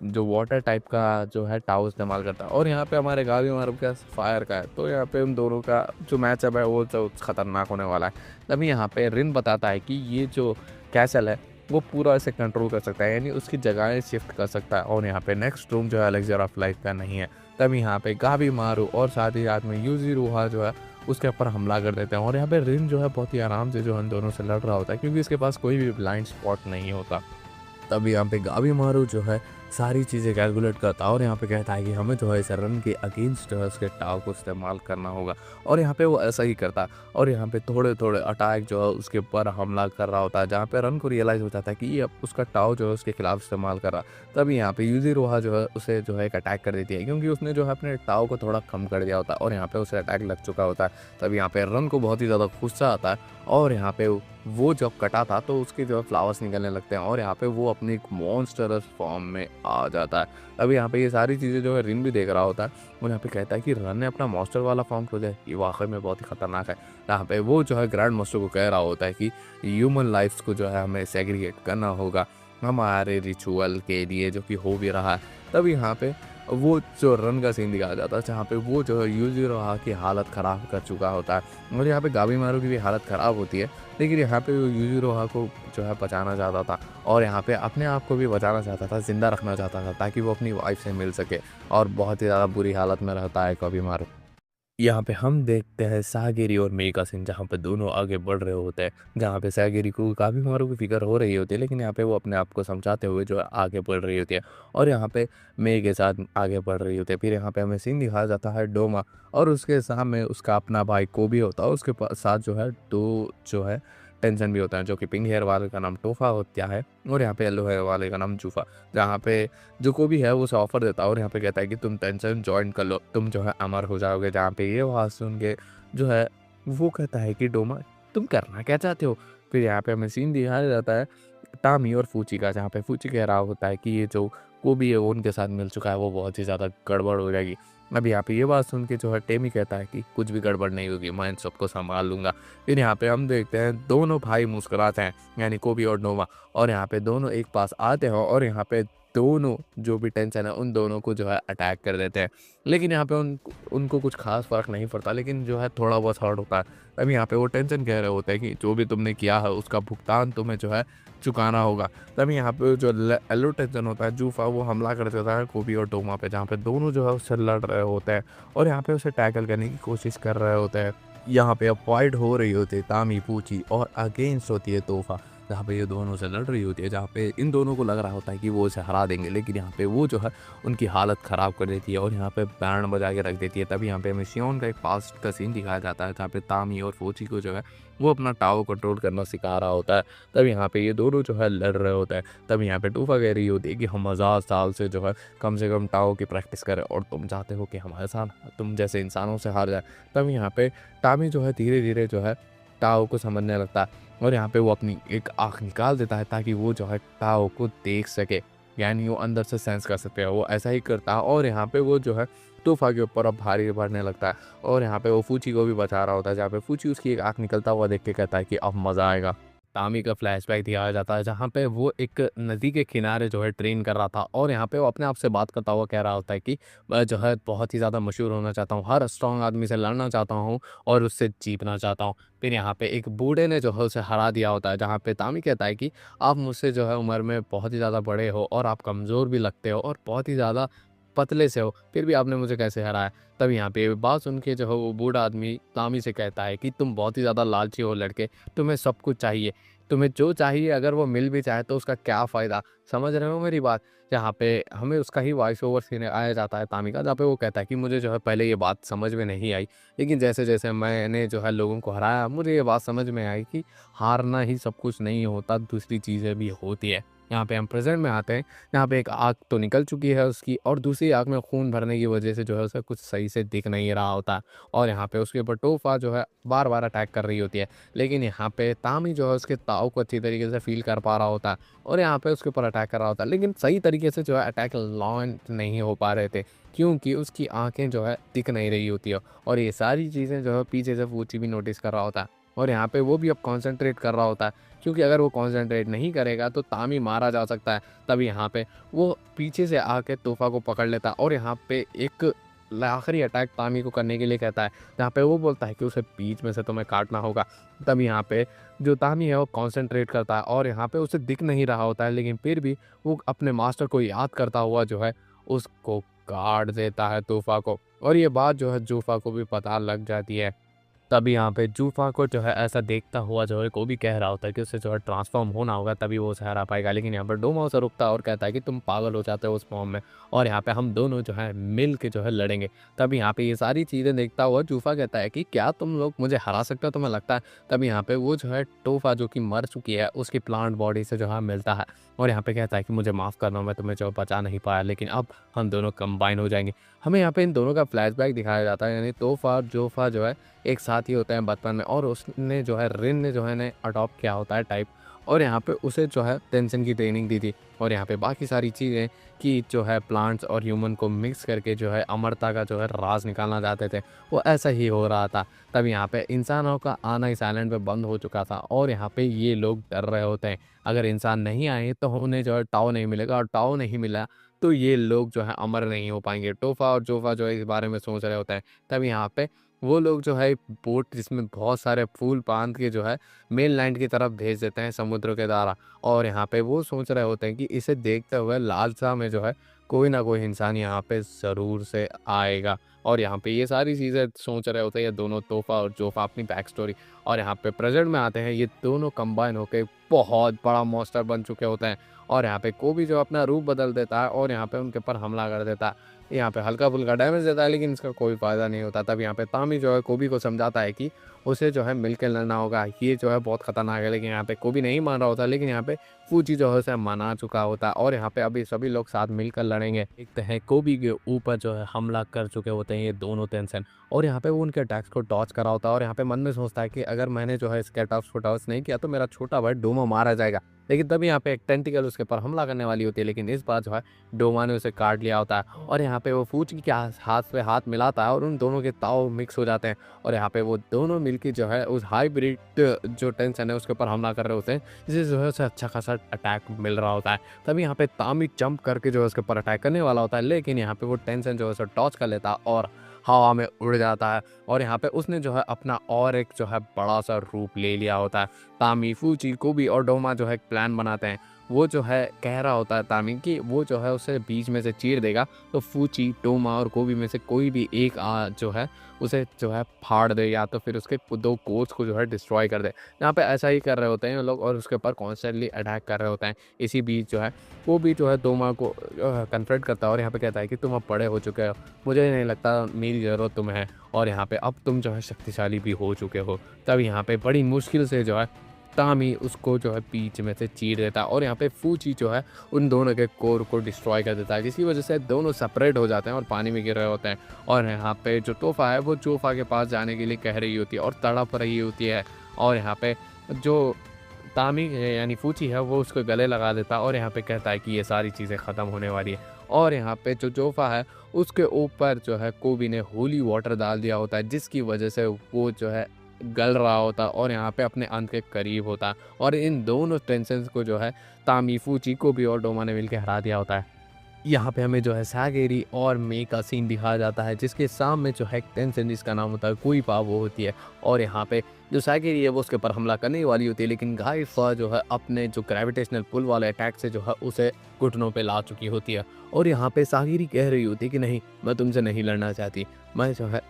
जो वाटर टाइप का जो है टाउ इस्तेमाल करता है और यहाँ पे हमारे गावी मारू का फायर का है। तो यहाँ पे उन दोनों का जो मैचअप है वो जो खतरनाक होने वाला है। तभी यहाँ पे रिन बताता है कि ये जो कैसल है वो पूरा इसे कंट्रोल कर सकता है, यानी उसकी जगहें शिफ्ट कर सकता है। और यहाँ पे नेक्स्ट रूम जो है एलेक्सियर ऑफ लाइफ का नहीं है। तभी यहाँ पे गाबी मारू और साथ ही साथ में यूजी रूहा जो है उसके ऊपर हमला कर देते हैं। और यहाँ पे रिन जो है बहुत ही आराम से जो है इन दोनों से लड़ रहा होता है क्योंकि इसके पास कोई भी ब्लाइंड स्पॉट नहीं होता। तब यहाँ पे गाबी मारू जो है सारी चीज़ें कैलकुलेट करता है और यहाँ पे कहता है कि हमें जो है इस रन के अगेंस्ट जो है उसके टाव को इस्तेमाल करना होगा। और यहाँ पे वो ऐसा ही करता है और यहाँ पे थोड़े थोड़े अटैक जो है उसके ऊपर हमला कर रहा होता है, जहाँ पे रन को रियलाइज़ हो जाता है कि ये अब उसका टाव जो है उसके खिलाफ इस्तेमाल कर रहा है। तभी यहाँ पे यूजी रोहा जो है उसे जो है एक अटैक कर देती है क्योंकि उसने जो है अपने टाव को थोड़ा कम कर दिया होता है और यहाँ पे उसे अटैक लग चुका होता है। तभी यहाँ पे रन को बहुत ही ज़्यादा गुस्सा आता है और यहाँ पे वो जब कटा था तो उसके जो है फ्लावर्स निकलने लगते हैं और यहाँ पे वो अपनी एक मॉन्स्टरस फॉर्म में आ जाता है। तभी यहाँ पे ये सारी चीज़ें जो है रिन भी देख रहा होता है और यहाँ पे कहता है कि रन ने अपना मॉन्स्टर वाला फॉर्म खो दिया, ये वाकई में बहुत ही खतरनाक है। यहाँ पे वो जो है ग्रैंड मास्टर को कह रहा होता है कि ह्यूमन लाइफ्स को जो है हमें सेग्रीगेट करना होगा हमारे रिचुअल के लिए, जो कि हो भी रहा है। तब यहाँ पे वो जो रन का सीन दिखाया जाता है जहाँ पे वो जो है यूजी रोहा की हालत ख़राब कर चुका होता है और यहाँ पे गाबी मारू की भी हालत ख़राब होती है। लेकिन यहाँ पे वो यूजी रोहा को जो है बचाना चाहता था और यहाँ पे अपने आप को भी बचाना चाहता था, ज़िंदा रखना चाहता था ताकि वो अपनी वाइफ से मिल सके और बहुत ही ज़्यादा बुरी हालत में रहता है गाबी मारू। यहाँ पे हम देखते हैं सागिरी और मेई का सीन जहाँ पे दोनों आगे बढ़ रहे होते हैं, जहाँ पे सागिरी को काफ़ी मारू की फिक्र हो रही होती है लेकिन यहाँ पे वो अपने आप को समझाते हुए जो है आगे बढ़ रही होती है और यहाँ पे मेई के साथ आगे बढ़ रही होती है। फिर यहाँ पे हमें सीन दिखाया जाता है डोमा और उसके सामने उसका अपना भाई कोबी होता है, उसके साथ जो है दो जो है टेंशन भी होता है, जो कि पिंक हेयर वाले का नाम टोफा होता है और यहाँ पे येलो हेयर वाले का नाम जूफा। जहाँ पे जो को भी है वो उसे ऑफर देता है और यहाँ पे कहता है कि तुम टेंशन ज्वाइन कर लो, तुम जो है अमर हो जाओगे। जहाँ पे ये बात सुन के जो है वो कहता है कि डोमा तुम करना क्या चाहते हो। फिर यहाँ पे हमें सीन दिखाया जाता है टामी और फूची का, जहाँ पे फूची कह रहा होता है कि ये जो कोबी है वो उनके साथ मिल चुका है, वो बहुत ही ज़्यादा गड़बड़ हो जाएगी। अब यहाँ पे ये बात सुन के जो है टेमी कहता है कि कुछ भी गड़बड़ नहीं होगी, मैं इन सबको संभाल लूँगा। फिर यहाँ पे हम देखते हैं दोनों भाई मुस्कुराते हैं, यानी कोबी और नोवा, और यहाँ पे दोनों एक पास आते हैं और यहाँ पे दोनों जो भी टेंशन है उन दोनों को जो है अटैक कर देते हैं। लेकिन यहाँ पे उनको कुछ खास फ़र्क नहीं पड़ता, लेकिन जो है थोड़ा बहुत हर्ट होता है। तब यहाँ पे वो टेंशन कह रहे होते हैं कि जो भी तुमने किया है उसका भुगतान तुम्हें जो है चुकाना होगा। तभी यहाँ पे जो येलो टेंशन होता है जूफा, वो हमला कर देता है कोबी और टोमा पे, जहाँ पे दोनों जो है उससे लड़ रहे होते हैं और यहाँ पे उसे टैकल करने की कोशिश कर रहे होते हैं। यहाँ पे अब फाइट हो रही होती है तामी पूची और अगेंस्ट होती है तोहफा, जहाँ पे ये दोनों से लड़ रही होती है, जहाँ पे इन दोनों को लग रहा होता है कि वो इसे हरा देंगे, लेकिन यहाँ पे वो जो है उनकी हालत ख़राब कर देती है और यहाँ पे बैंड बजा के रख देती है। तभी यहाँ पे हमें शियोन का एक पास्ट का सीन दिखाया जाता है जहाँ पे तामी और फूची को जो है वो अपना टावर कंट्रोल करना सिखा रहा होता है। तब यहाँ पे ये दोनों जो है लड़ रहे होते हैं। तब यहाँ पे टूफा कह रही होती है कि हम 1000 साल से जो है कम से कम टाओ की प्रैक्टिस करें और तुम चाहते हो कि हमारे साथ तुम जैसे इंसानों से हार जाए। तब यहाँ पे टामी जो है धीरे धीरे जो है टाओ को समझने लगता है और यहाँ पे वो अपनी एक आँख निकाल देता है ताकि वो जो है टाओ को देख सके, यानी वो अंदर से सेंस कर सकते हैं। वो ऐसा ही करता है और यहाँ पे वो जो है तूफा के ऊपर अब भारी बढ़ने लगता है और यहाँ पे वो फूची को भी बचा रहा होता है, जहाँ पे फूची उसकी एक आँख निकलता हुआ देख के कहता है कि अब मज़ा आएगा। तामी का फ्लैशबैक दिखाया जाता है जहाँ पे वो एक नदी के किनारे जो है ट्रेन कर रहा था और यहाँ पे वो अपने आप से बात करता हुआ कह रहा होता है कि मैं जो है बहुत ही ज़्यादा मशहूर होना चाहता हूँ, हर स्ट्रॉन्ग आदमी से लड़ना चाहता हूँ और उससे जीतना चाहता हूँ। फिर यहाँ पे एक बूढ़े ने जो है उसे हरा दिया होता है, जहाँ पे तामी कहता है कि आप मुझसे जो है उम्र में बहुत ही ज़्यादा बड़े हो और आप कमज़ोर भी लगते हो और बहुत ही ज़्यादा पतले से हो, फिर भी आपने मुझे कैसे हराया। तब यहाँ पे बात सुन के जो है वो बूढ़ा आदमी तामी से कहता है कि तुम बहुत ही ज़्यादा लालची हो लड़के, तुम्हें सब कुछ चाहिए, तुम्हें जो चाहिए अगर वो मिल भी जाए तो उसका क्या फ़ायदा, समझ रहे हो मेरी बात। जहाँ पे हमें उसका ही वॉइस ओवर सीन आया जाता है तामी का, जहाँ पे वो कहता है कि मुझे जो है पहले ये बात समझ में नहीं आई, लेकिन जैसे जैसे मैंने जो है लोगों को हराया मुझे ये बात समझ में आई कि हारना ही सब कुछ नहीं होता, दूसरी चीज़ें भी होती है। यहाँ पे हम प्रेज़ेंट में आते हैं, यहाँ पे एक आँख तो निकल चुकी है उसकी और दूसरी आँख में खून भरने की वजह से जो है उसे कुछ सही से दिख नहीं रहा होता और यहाँ पे उसके ऊपर तोफ़ा जो है बार-बार अटैक कर रही होती है। लेकिन यहाँ पे तामी जो है उसके ताऊ को अच्छी तरीके से फ़ील कर पा रहा होता है और यहाँ पे उसके ऊपर अटैक कर रहा होता है। लेकिन सही तरीके से जो है अटैक लॉन्च नहीं हो पा रहे थे क्योंकि उसकी आँखें जो है दिख नहीं रही होती है और ये सारी चीज़ें जो है पीछे से फूची भी नोटिस कर रहा होता है और यहाँ पे वो भी अब कॉन्सन्ट्रेट कर रहा होता है क्योंकि अगर वो कॉन्सन्ट्रेट नहीं करेगा तो तामी मारा जा सकता है। तब यहाँ पे वो पीछे से आके तोफ़ा को पकड़ लेता है और यहाँ पे एक आखिरी अटैक तामी को करने के लिए कहता है, जहाँ पे वो बोलता है कि उसे बीच में से तुम्हें काटना होगा। तब यहाँ पे जो तामी है वो कॉन्सन्ट्रेट करता है और यहाँ पे उसे दिख नहीं रहा होता है लेकिन फिर भी वो अपने मास्टर को याद करता हुआ जो है उसको काट देता है तोफ़ा को और ये बात जो है जूफ़ा को भी पता लग जाती है। तभी यहाँ पे जूफ़ा को जो है ऐसा देखता हुआ जो है कोबी कह रहा होता है कि उसे जो है ट्रांसफ़ॉर्म होना होगा तभी वो उसे हरा पाएगा। लेकिन यहाँ पर डोमा उसे रोकता है और कहता है कि तुम पागल हो जाते हो उस फ़ॉर्म में और यहाँ पे हम दोनों जो है मिल के जो है लड़ेंगे। तभी यहाँ पे ये सारी चीज़ें देखता हुआ जूफ़ा कहता है कि क्या तुम लोग मुझे हरा सकते हो तुम्हें लगता है? तभी यहाँ पे वो जो है टोफ़ा जो कि मर चुकी है उसकी प्लांट बॉडी से जो है मिलता है और यहाँ पे कहता है कि मुझे माफ़ करना मैं तुम्हें जो बचा नहीं पाया लेकिन अब हम दोनों कंबाइन हो जाएँगे। हमें यहाँ पे इन दोनों का फ्लैशबैक दिखाया जाता है यानी तोफ़ा और जोफ़ा जो है एक साथ ही होते हैं बचपन में और उसने जो है रिन ने जो है इन्हें अडॉप्ट किया होता है टाइप और यहाँ पे उसे जो है टेंशन की ट्रेनिंग दी थी और यहाँ पे बाकी सारी चीज़ें कि जो है प्लांट्स और ह्यूमन को मिक्स करके जो है अमरता का जो है राज निकालना चाहते थे वो ऐसा ही हो रहा था। तब यहाँ पे इंसानों का आना इस आइलैंड पे बंद हो चुका था और यहाँ पे ये लोग डर रहे होते हैं अगर इंसान नहीं आए तो उन्हें जो है टाओ नहीं मिलेगा और टाओ नहीं मिला तो ये लोग जो है अमर नहीं हो पाएंगे। टोफ़ा और जोफ़ा जो है इस बारे में सोच रहे होते हैं। तब यहाँ पे वो लोग जो है बोट जिसमें बहुत सारे फूल बांध के जो है मेन लैंड की तरफ भेज देते हैं समुद्र के द्वारा और यहाँ पे वो सोच रहे होते हैं कि इसे देखते हुए लालसा में जो है कोई ना कोई इंसान यहाँ पे ज़रूर से आएगा और यहाँ पे ये सारी चीज़ें सोच रहे होते हैं ये दोनों तोफ़ा और जोफ़ा अपनी बैक स्टोरी और यहाँ पे प्रेजेंट में आते हैं ये दोनों कंबाइन होकर बहुत बड़ा मॉन्स्टर बन चुके होते हैं और यहाँ पे कोबी जो अपना रूप बदल देता है और यहाँ पे उनके ऊपर हमला कर देता है। यहाँ पे हल्का-फुल्का डैमेज देता है लेकिन इसका कोई फ़ायदा नहीं होता। तब यहाँ पे तामी जो है कोबी को समझाता है कि उसे जो है मिलके लड़ना होगा, ये जो है बहुत खतरनाक है। लेकिन यहाँ पे कोबी नहीं मान रहा होता लेकिन यहाँ पे फूजी जो है उसे मना चुका होता है और यहाँ पे अभी सभी लोग साथ मिलकर लड़ेंगे। देखते हैं कोबी के ऊपर जो है हमला कर चुके होते हैं ये दोनों टेंशन और यहाँ पे वो उनके अटैक्स को डॉज करा होता है और यहाँ पे मन में सोचता है कि अगर मैंने जो है इसके अटैक्स को डॉज नहीं किया तो मेरा छोटा भाई डोमो मारा जाएगा। लेकिन तभी यहाँ पे एक टेंटिकल उसके ऊपर हमला करने वाली होती है लेकिन इस बार जो है डोमा ने उसे काट लिया होता है और यहाँ पे वो फूची के हाथ पे हाथ मिलाता है और उन दोनों के ताव मिक्स हो जाते हैं और यहाँ पे वो दोनों मिलके जो है उस हाइब्रिड जो टेंशन है उसके ऊपर हमला कर रहे होते हैं जिससे जो है उसे अच्छा खासा अटैक मिल रहा होता है। तभी यहाँ पे तामी जंप करके जो है उसके ऊपर अटैक करने वाला होता है लेकिन यहाँ पे वो टेंशन जो है उसे टॉच कर लेता है और हवा में उड़ जाता है और यहाँ पे उसने जो है अपना और एक जो है बड़ा सा रूप ले लिया होता है। तामी फूची कोबी और डोमा जो है एक प्लान बनाते हैं वो जो है कह रहा होता है तामी कि वो जो है उसे बीच में से चीर देगा तो फूची डोमा और कोबी में से कोई भी एक जो है उसे जो है फाड़ दे या तो फिर उसके दो कोच को जो है डिस्ट्रॉय कर दे। यहाँ पे ऐसा ही कर रहे होते हैं ये लोग और उसके ऊपर कॉन्स्टेंटली अटैक कर रहे होते हैं। इसी बीच जो है वो भी जो है डोमा को कन्फ्रंट करता है और यहाँ पे कहता है कि तुम अब बड़े हो चुके हो, मुझे नहीं लगता मेरी ज़रूरत तुम्हें है और यहाँ पे अब तुम जो है शक्तिशाली भी हो चुके हो। तब यहाँ पे बड़ी मुश्किल से जो है तामी उसको जो है बीच में से चीर देता है और यहाँ पे फूची जो है उन दोनों के कोर को डिस्ट्रॉय कर देता है जिसकी वजह से दोनों सेपरेट हो जाते हैं और पानी में गिर रहे होते हैं और यहाँ पे जो तोहफा है वो जोफा के पास जाने के लिए कह रही होती है और तड़प रही होती है और यहाँ पे जो तामी यानी फूची है वो उसको गले लगा देता है और यहाँ पे कहता है कि ये सारी चीज़ें ख़त्म होने वाली है और यहाँ पे जो जोफा है उसके ऊपर जो है कोबी ने होली वाटर डाल दिया होता है जिसकी वजह से वो जो है गल रहा होता और यहाँ पे अपने अंत के करीब होता और इन दोनों टेंशन्स को जो है तामी फूची कोबी और डोमा ने मिलकर हरा दिया होता है। यहाँ पे हमें जो है सागेरी और मे का सीन दिखाया जाता है जिसके सामने जो है टेंशन जिसका नाम होता है कोई पा वो होती है और यहाँ पे जो सागेरी है वो उसके ऊपर हमला करने वाली होती है लेकिन गाइफा जो है अपने जो ग्रेविटेशनल पुल वाले अटैक से जो है उसे घुटनों पे ला चुकी होती है और यहाँ पे सागेरी कह रही होती है कि नहीं मैं तुमसे नहीं लड़ना चाहती, मैं जो है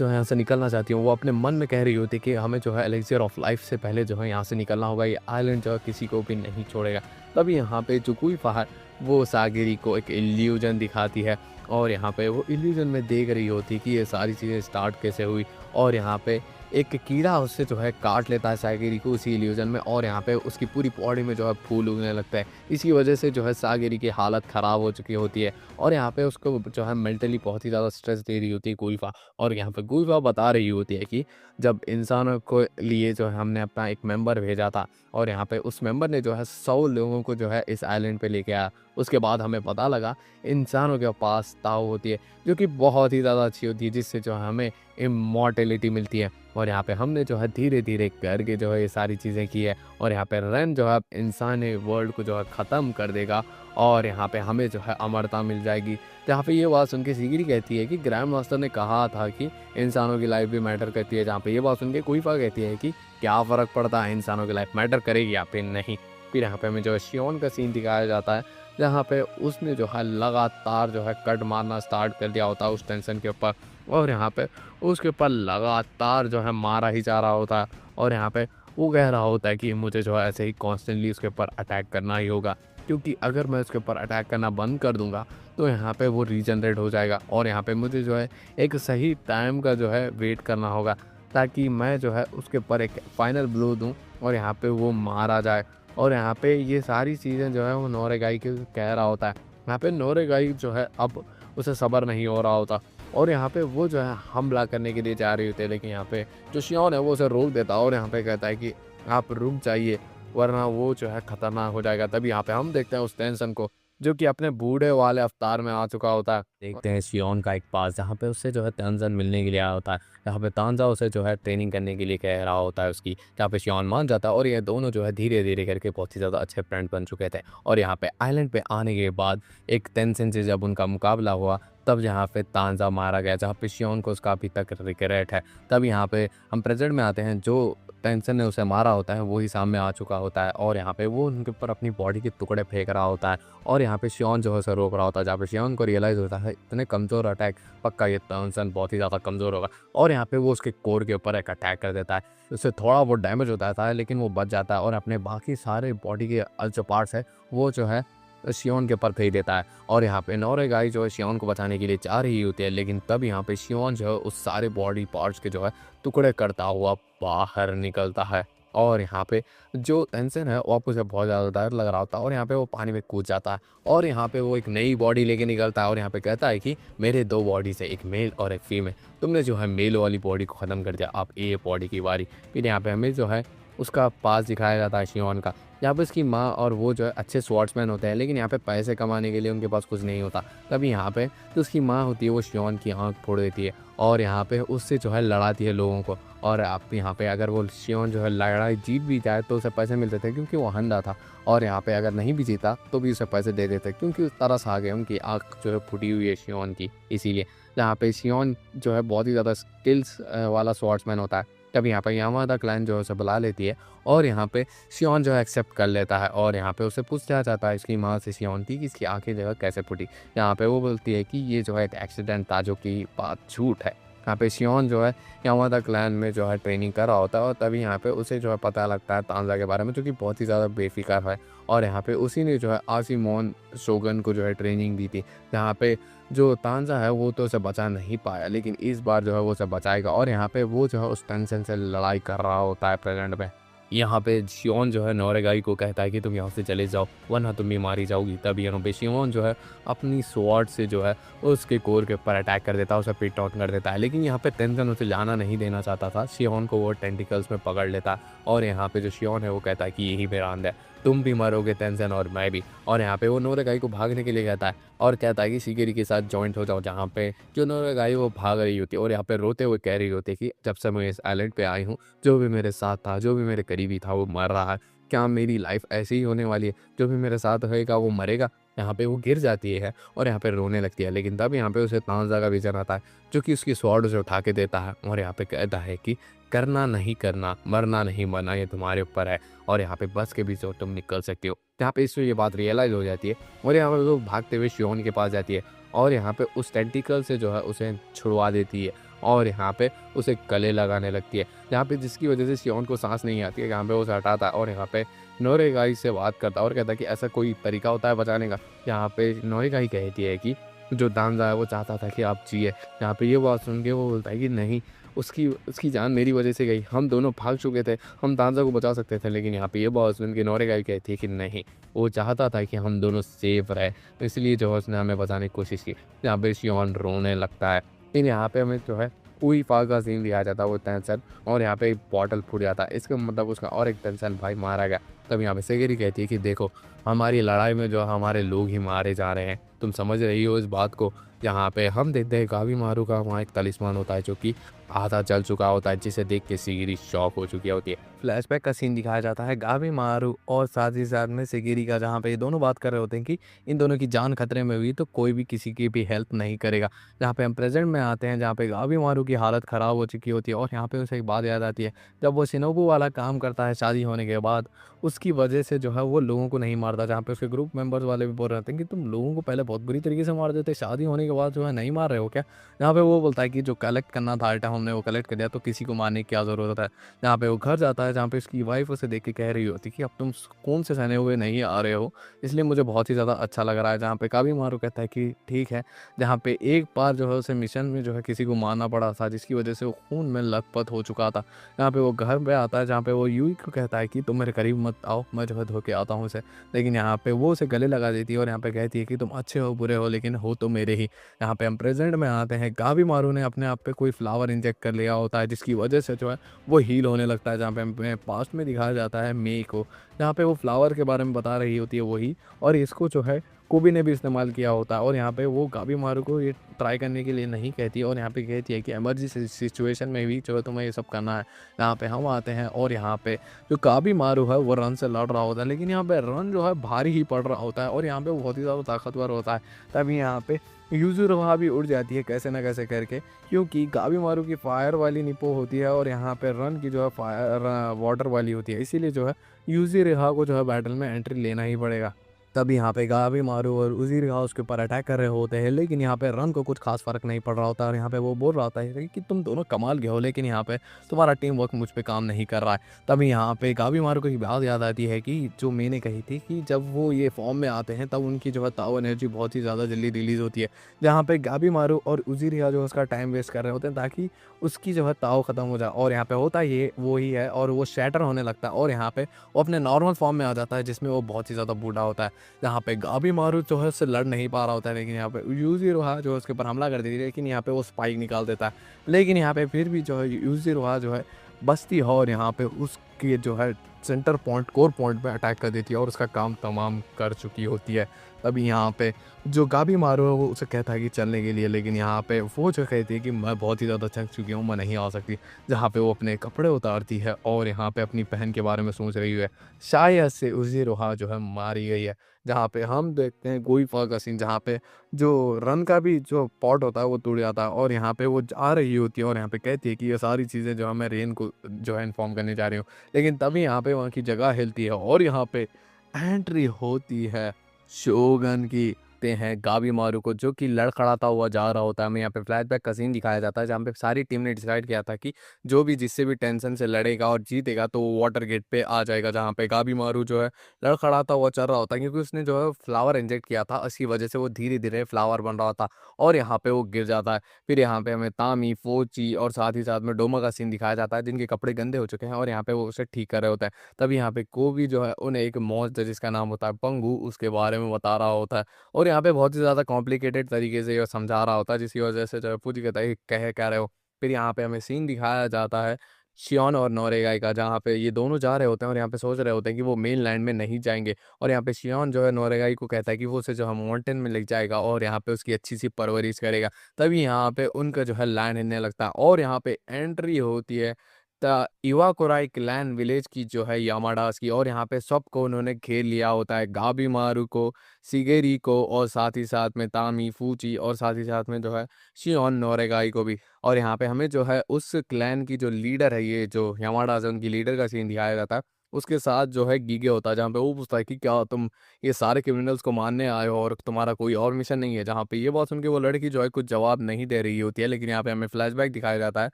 यहाँ से निकलना चाहती हूँ। वो अपने मन में कह रही होती है कि हमें जो है एलेक्सियर ऑफ लाइफ से पहले जो है यहाँ से निकलना होगा, ये आइलैंड जो है किसी को भी नहीं छोड़ेगा। तभी यहाँ पे जो कोई पहाड़ वो सागेरी को एक इल्यूजन दिखाती है और यहाँ पे वो इल्यूजन में देख रही होती है कि ये सारी चीज़ें स्टार्ट कैसे हुई और यहाँ पे एक कीड़ा उससे जो है काट लेता है सागिरी को उसी इल्यूज़न में, और यहाँ पे उसकी पूरी बॉडी में जो है फूल उगने लगता है। इसी वजह से जो है सागिरी की हालत ख़राब हो चुकी होती है, और यहाँ पे उसको जो है मेंटली बहुत ही ज़्यादा स्ट्रेस दे रही होती है गुइफ़ा। और यहाँ पे गुइफ़ा बता रही होती है कि जब इंसानों को लिए जो है हमने अपना एक मेंबर भेजा था, और यहाँ पे उस मेंबर ने जो है 100 लोगों को जो है इस आइलैंड पे लेके आया। उसके बाद हमें पता लगा इंसानों के पास ताऊ होती है, जो कि बहुत ही ज़्यादा अच्छी होती है, जिससे जो है हमें इमॉर्टैलिटी मिलती है। और यहाँ पे हमने जो है धीरे-धीरे करके जो है ये सारी चीज़ें की है, और यहाँ पे रेन जो है अब इंसानी वर्ल्ड को जो है ख़त्म कर देगा, और यहाँ पे हमें जो है अमरता मिल जाएगी। तो यहाँ पे ये बात सुन के सिगिरी कहती है कि ग्रैंड मास्टर ने कहा था कि इंसानों की लाइफ भी मैटर करती है। जहाँ पे ये बात सुन के कुइफा कहती है कि क्या फ़र्क पड़ता है, इंसानों की लाइफ मैटर करेगी या फिर नहीं। फिर यहाँ पे हमें जो है शियोन का सीन दिखाया जाता है, जहाँ पे उसने जो है लगातार जो है कट मारना स्टार्ट कर दिया होता है उस टेंशन के ऊपर, और यहाँ पे उसके ऊपर लगातार जो है मारा ही जा रहा होता है। और यहाँ पे वो कह रहा होता है कि मुझे जो है ऐसे ही कॉन्स्टेंटली उसके ऊपर अटैक करना ही होगा, क्योंकि अगर मैं उसके ऊपर अटैक करना बंद कर दूंगा तो यहाँ पे वो रीजनरेट हो जाएगा, और यहाँ पे मुझे जो है एक सही टाइम का जो है वेट करना होगा, ताकि मैं जो है उसके ऊपर एक फाइनल ब्लो दूँ और यहाँ पे वो मारा जाए। और यहाँ पे ये सारी चीज़ें जो है वो नोरेगाई के कह रहा होता है। यहाँ पे नोरेगाई जो है अब उसे सब्र नहीं हो रहा होता, और यहाँ पे वो जो है हमला करने के लिए जा रही होती है, लेकिन यहाँ पे जो शियोन है वो उसे रोक देता है, और यहाँ पे कहता है कि आप रुक जाइए, वरना वो जो है खतरनाक हो जाएगा। तभी यहाँ पे हम देखते हैं उस टेंशन को, जो कि अपने बूढ़े वाले अवतार में आ चुका होता है। देखते हैं शियोन का एक पास, जहाँ पे उससे जो है तेंजिन मिलने के लिए आया होता है। यहाँ पे तांजा उसे जो है ट्रेनिंग करने के लिए कह रहा होता है उसकी, जहाँ पे शियोन मान जाता है, और ये दोनों जो है धीरे धीरे करके बहुत ही ज़्यादा अच्छे फ्रेंड बन चुके थे। और यहाँ पे आइलैंड पे आने के बाद एक तेंजिन से जब उनका मुकाबला हुआ, तब यहाँ पे तांजा मारा गया, जहाँ पे शियोन को उसका अभी तक रिग्रेट है। तब यहाँ पे हम प्रेजेंट में आते हैं, जो टेंशन ने उसे मारा होता है वही सामने आ चुका होता है, और यहाँ पे वो उनके ऊपर अपनी बॉडी के टुकड़े फेंक रहा होता है, और यहाँ पे शियोन जो है उसे रोक रहा होता है। जहाँ पे शियोन को रियलाइज़ होता है इतने कमज़ोर अटैक, पक्का ये टेंशन बहुत ही ज़्यादा कमज़ोर होगा, और यहाँ पे वो उसके कोर के ऊपर एक अटैक कर देता है। उससे थोड़ा बहुत डैमेज होता था, लेकिन वो बच जाता है, और अपने बाकी सारे बॉडी के जो पार्ट्स है वो जो है शियोन के ऊपर फेंक देता है। और यहाँ पे नोरेगाई जो है शियोन को बचाने के लिए जा रही होती है, लेकिन तब यहाँ पे शियोन जो है उस सारे बॉडी पार्ट्स के जो है टुकड़े करता हुआ बाहर निकलता है। और यहाँ पे जो तेंजिन है वो उसे बहुत ज़्यादा डर लग रहा होता है, और यहाँ पे वो पानी में कूद जाता है, और यहाँ पे वो एक नई बॉडी लेके निकलता है, और यहाँ पे कहता है कि मेरे 2 बॉडीज़ है, एक मेल और एक फीमेल। तुमने जो है मेल वाली बॉडी को ख़त्म कर दिया, अब ये बॉडी की बारी। फिर यहाँ पे हमें जो है उसका पास दिखाया जाता है शियोन का। यहाँ पे उसकी माँ और वो जो है अच्छे स्वॉर्ड्समैन होते हैं, लेकिन यहाँ पे पैसे कमाने के लिए उनके पास कुछ नहीं होता। तभी यहाँ पे जो उसकी माँ होती है वो शियोन की आँख फोड़ देती है, और यहाँ पे उससे जो है लड़ाती है लोगों को। और आप यहाँ पे अगर वो शियोन जो है लड़ाई जीत भी जाए तो उसे पैसे मिलते थे, क्योंकि वो अंधा था, और यहाँ पे अगर नहीं भी जीता तो भी उसे पैसे दे देते, क्योंकि उस तरस आ गए उनकी आँख जो है फूटी हुई है शियोन की, इसीलिए। जहाँ पे शियोन जो है बहुत ही ज़्यादा स्किल्स वाला स्वॉर्ड्समैन होता है। तब यहाँ पे यामादा क्लैन जो है उसे बुला लेती है, और यहाँ पे शियोन जो है एक्सेप्ट कर लेता है, और यहाँ पे उसे पूछा जाता है इसकी माँ से शियोन की कि इसकी आंखें जो है कैसे फूटी। यहाँ पे वो बोलती है कि ये जो है एक एक्सीडेंट था, जो कि बात झूठ है। यहाँ पे शियोन जो है यामादा क्लैन में जो है ट्रेनिंग कर रहा होता है, और तभी यहाँ पे उसे जो है पता लगता है तांजा के बारे में, जो कि बहुत ही ज़्यादा बेफिक्र है। और यहाँ पे उसी ने जो है आसिमोन शोगन को जो है ट्रेनिंग दी थी, जहाँ पे जो तांजा है वो तो उसे बचा नहीं पाया, लेकिन इस बार जो है वो उसे बचाएगा। और यहाँ पे वो जो है उस टेंशन से लड़ाई कर रहा होता है प्रेजेंट में। यहाँ पे शियोन जो है नोरेगाई को कहता है कि तुम यहाँ से चले जाओ, वरना तुम भी मारी जाओगी। तब यहाँ पे शियोन जो है अपनी स्वॉर्ड से जो है उसके कोर के ऊपर अटैक कर देता है, उसे पिट आउट कर देता है। लेकिन यहाँ पे तेंजिन उसे जाना नहीं देना चाहता था, शियोन को वो टेंटिकल्स में पकड़ लेता है, और यहाँ पे जो शियोन है वो कहता है कि यही मेरा अंत है, तुम भी मरोगे तेंजिन और मैं भी। और यहाँ पे वो नोरेगाई को भागने के लिए कहता है, और कहता है कि शिगेरी के साथ जॉइंट हो जाओ। जहाँ पे जो नोरेगाई वो भाग रही होती है, और यहाँ पे रोते हुए कह रही होती है कि जब से मैं इस आइलैंड पे आई हूँ, जो भी मेरे साथ था, जो भी मेरे करीबी था, वो मर रहा है। क्या मेरी लाइफ ऐसे ही होने वाली है? जो भी मेरे साथ होएगा वो मरेगा। यहाँ पे वो गिर जाती है, और यहाँ पे रोने लगती है। लेकिन तब यहाँ पे उसे तांजा का विजन आता है, जो कि उसकी स्वॉर्ड उसे उठा के देता है, और यहाँ पे कहता है कि करना नहीं करना, मरना नहीं मरना, ये तुम्हारे ऊपर है, और यहाँ पे बच के भी जो तुम निकल सकते हो। यहाँ पे इससे ये बात रियलाइज़ हो जाती है, और यहाँ पे वो भागते हुए शियोन के पास जाती है, और यहाँ पे उस टेंटिकल से जो है उसे छुड़वा देती है, और यहाँ पे उसे गले लगाने लगती है, जहाँ पे जिसकी वजह से शियोन को सांस नहीं आती है। यहाँ पे उसे हटाता है, और यहाँ पे नोरेगाई से बात करता है, और कहता है कि ऐसा कोई तरीका होता है बचाने का। यहाँ पे नोरेगाई कहती है कि जो तांजा है वो चाहता था कि आप जिए। यहाँ पे ये बात सुन के वो बोलता है कि नहीं, उसकी उसकी जान मेरी वजह से गई। हम दोनों भाग चुके थे, हम तांजा को बचा सकते थे, लेकिन यहाँ पे ये बात सुन के नोरेगाई कहती है कि नहीं, वो चाहता था कि हम दोनों सेफ रहें, तो इसलिए जो है उसने हमें बचाने की कोशिश की। यहाँ पे शियोन रोने लगता है। फिर यहाँ पे हमें जो है पूरी फाग का सीन दिखाया जाता है, वो टेंशन, और यहाँ पे एक बॉटल फूट जाता है। इसका मतलब उसका और एक टेंशन भाई मारा गया। तब यहाँ पे सेगिरी कहती है कि देखो, हमारी लड़ाई में जो है हमारे लोग ही मारे जा रहे हैं, तुम समझ रही हो इस बात को? यहाँ पे हम देखते हैं गावीमारू का वहाँ एक तलिस्मान होता है जो कि आधा जल चुका होता है, जिसे देख के सिगिरी शॉक हो चुकी होती है। फ्लैशबैक का सीन दिखाया जाता है गावीमारू और साथ ही साथ में सिगिरी का, जहाँ पे ये दोनों बात कर रहे होते हैं कि इन दोनों की जान खतरे में हुई तो कोई भी किसी की भी हेल्प नहीं करेगा। जहाँ पे हम प्रेजेंट में आते हैं, जहाँ पे गावीमारू की हालत ख़राब हो चुकी होती है, और यहाँ पे उसे एक बात याद आती है, जब वो शिनोबू वाला काम करता है शादी होने के बाद, उसकी वजह से जो है वो लोगों को नहीं मारता। जहाँ पे उसके ग्रुप मेंबर्स वाले भी बोल रहे थे कि तुम लोगों को पहले बहुत बुरी तरीके से मार देते, शादी होने के बाद जो है नहीं मार रहे हो क्या? यहाँ पे वो बोलता है कि जो कलेक्ट करना था आइटम हमने वो कलेक्ट कर दिया, तो किसी को मारने की क्या ज़रूरत है। जहाँ पे वो घर जाता है, जहाँ पे उसकी वाइफ उसे देख के कह रही होती कि अब तुम सुकून से सहने हुए नहीं आ रहे हो, इसलिए मुझे बहुत ही ज़्यादा अच्छा लग रहा है। जहाँ पे काबीमारू कहता है कि ठीक है। जहाँ पे एक बार जो है उसे मिशन में जो है किसी को मारना पड़ा था, जिसकी वजह से वो खून में लथपथ हो चुका था। यहाँ पे वो घर पे आता है, जहाँ पे वो यूई को कहता है कि तुम मेरे करीब मत आओ, मैं जो है धो के आता हूँ उसे। लेकिन यहाँ पे वो उसे गले लगा देती है और यहाँ पे कहती है कि तुम अच्छे हो बुरे हो, लेकिन हो तो मेरे ही। यहाँ पे हम प्रेजेंट में आते हैं, गावीमारू ने अपने आप पे कोई फ्लावर इंजेक्ट कर लिया होता है, जिसकी वजह से जो है वो हील होने लगता है। जहाँ पे हमें पास्ट में दिखाया जाता है मई को, जहाँ पे वो फ्लावर के बारे में बता रही होती है वही, और इसको जो है कोबी ने भी इस्तेमाल किया होता है। और यहाँ पे वो गाबीमारू को ये ट्राई करने के लिए नहीं कहती, और यहाँ पे कहती है कि इमरजेंसी सिचुएशन में भी जो है तुम्हें ये सब करना है। यहाँ पे हम आते हैं, और यहाँ पे जो गाबीमारू है वो रन से लड़ रहा होता है, लेकिन यहाँ पे रन जो है भारी ही पड़ रहा होता है, और यहाँ पे वो बहुत ही ज़्यादा ताकतवर होता है। तभी यहाँ पे यूजुरोहा भी उड़ जाती है कैसे ना कैसे करके, क्योंकि गाबीमारू की फायर वाली निपो होती है, और यहाँ पे रन की जो है फायर वाटर वाली होती है, इसीलिए जो है यूजुरोहा को जो है बैटल में एंट्री लेना ही पड़ेगा। तब यहाँ पे गाबीमारू और उज़ीरिया उसके ऊपर अटैक कर रहे होते हैं, लेकिन यहाँ पे रन को कुछ खास फ़र्क नहीं पड़ रहा होता है, और यहाँ पे वो बोल रहा होता है कि तुम दोनों कमाल के हो, लेकिन यहाँ पे तुम्हारा टीम वर्क मुझ पे काम नहीं कर रहा है। तभी यहाँ पे गाबीमारू को एक बात याद आती है कि जो मैंने कही थी कि जब वो ये फॉर्म में आते हैं तब उनकी जो है ताओ एनर्जी बहुत ही ज़्यादा जल्दी रिलीज़ होती है। जहाँ पे गाबीमारू और उज़ीरिया जो है उसका टाइम वेस्ट कर रहे होते हैं ताकि उसकी जो है ताओ ख़त्म हो जाए, और यहाँ पे होता ये वो ही है, और वो शैटर होने लगता है, और यहाँ पे वो अपने नॉर्मल फॉर्म में आ जाता है, जिसमें वो बहुत ही ज़्यादा बूढ़ा होता है। जहाँ पे गाबीमारू जो है उससे लड़ नहीं पा रहा होता है, लेकिन यहाँ पे यूज़ीरोहा जो है उसके ऊपर हमला कर देती है, लेकिन यहाँ पे वो स्पाइक निकाल देता है। लेकिन यहाँ पे फिर भी जो है यूज़ीरोहा जो है बचती है, और यहाँ पे उसके जो है सेंटर पॉइंट कोर पॉइंट पे अटैक कर देती है, और उसका काम तमाम कर चुकी होती है। तभी यहाँ पे जो गाबीमारू है वो उसे कहता है कि चलने के लिए, लेकिन यहाँ पे वो जो कहती है कि मैं बहुत ही ज़्यादा थक चुकी हूँ, मैं नहीं आ सकती। जहाँ पे वो अपने कपड़े उतारती है, और यहाँ पे अपनी बहन के बारे में सोच रही है। शायद से यूज़ीरोहा जो है मारी गई है। जहाँ पे हम देखते हैं गोईफा का सीन, जहाँ पे जो रन का भी जो पॉट होता है वो टूट जाता है, और यहाँ पे वो जा रही होती है, और यहाँ पे कहती है कि ये सारी चीज़ें जो है मैं रेन को जो है इन्फॉर्म करने जा रही हूँ। लेकिन तभी यहाँ पे वहाँ की जगह हिलती है, और यहाँ पे एंट्री होती है शोगन की। ते हैं गाबीमारू को, जो कि लड़खड़ाता हुआ जा रहा होता है। हमें यहाँ पे फ्लैशबैक का सीन दिखाया जाता है, जहाँ पे सारी टीम ने डिसाइड किया था कि जो भी जिससे भी टेंशन से लड़ेगा और जीतेगा तो वो वाटर गेट पे आ जाएगा। जहाँ पे गाबीमारू जो है लड़खड़ाता हुआ चल रहा होता है, क्योंकि उसने जो है फ्लावर इंजेक्ट किया था, इसी वजह से वो धीरे धीरे फ्लावर बन रहा था, और यहाँ पे वो गिर जाता है। फिर यहाँ पे हमें तामी, फोची और साथ ही साथ में डोमा का सीन दिखाया जाता है, जिनके कपड़े गंदे हो चुके हैं, और यहाँ पे वो उसे ठीक कर रहे होते हैं। तभी यहाँ पे कोबी जो है उन्हें एक मौज जिसका नाम होता है पंगू, उसके बारे में बता रहा होता है, और यहाँ पे बहुत ही ज़्यादा कॉम्प्लिकेटेड तरीके से ये समझा रहा होता है, जिसकी वजह से जो है पूरी कहता है कि कह क्या रहे हो। फिर यहाँ पे हमें सीन दिखाया जाता है शियोन और नोरेगाई का, जहाँ पे ये दोनों जा रहे होते हैं, और यहाँ पे सोच रहे होते हैं कि वो मेन लैंड में नहीं जाएंगे। और यहाँ पे शियोन जो है नोरेगाई को कहता है कि वो उसे जो है माउंटेन में ले जाएगा, और यहाँ पे उसकी अच्छी सी परवरिश करेगा। तभी यहाँ पे उनका जो है लैंड हिलने लगता है, और यहाँ पे एंट्री होती है द इवाकोराई क्लैन विलेज की, जो है यामाडास की, और यहाँ पे सबको उन्होंने घेर लिया होता है, गाबीमारू को, शिगेरी को, और साथ ही साथ में तामी, फूची, और साथ ही साथ में जो है शियोन नोरेगाई को भी। और यहाँ पे हमें जो है उस क्लैन की जो लीडर है, ये जो यामाडास है उनकी लीडर का सीन दिखाया जाता है। उसके साथ जो है गीगे होता है, जहाँ पे वो पूछता है कि क्या तुम ये सारे क्रिमिनल्स को मारने आए हो और तुम्हारा कोई और मिशन नहीं है? जहाँ पे ये बात सुन के वो लड़की जो है कुछ जवाब नहीं दे रही होती है, लेकिन यहाँ पे हमें फ्लैशबैक दिखाया जाता है,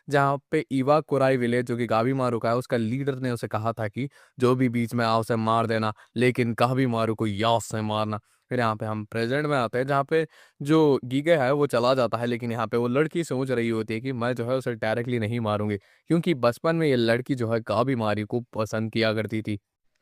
जहाँ पे इवा कोराई विलेज जो कि गाबीमारू का है, उसका लीडर ने उसे कहा था कि जो भी बीच में आओ उसे मार देना, लेकिन गाबीमारू को याद से मारना। फिर यहाँ पे हम प्रेज़ेंट में आते हैं जहाँ पे जो गीगे है वो चला जाता है, लेकिन यहाँ पे वो लड़की सोच रही होती है कि मैं जो है उसे डायरेक्टली नहीं मारूँगी, क्योंकि बचपन में ये लड़की जो है काबिमारी को पसंद किया करती थी।